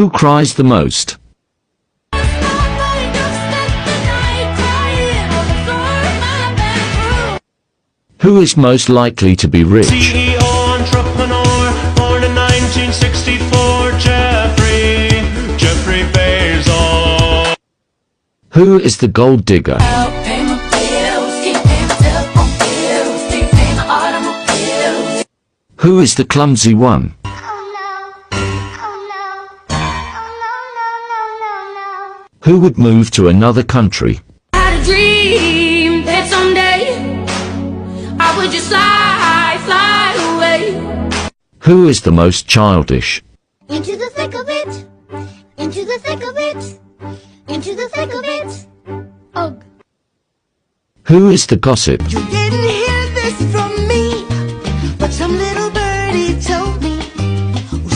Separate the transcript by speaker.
Speaker 1: Who cries the most? Who is most likely to be rich?
Speaker 2: CEO entrepreneur, born in 1964, Jeffrey Bezos.
Speaker 1: Who is the gold digger? Who is the clumsy one? Who would move to another country?
Speaker 3: I had a dream that someday I would just fly away.
Speaker 1: Who is the most childish?
Speaker 4: Into the thick of it, into the thick of it, into the thick of it. Ugh.
Speaker 1: Who is the gossip?
Speaker 4: You didn't hear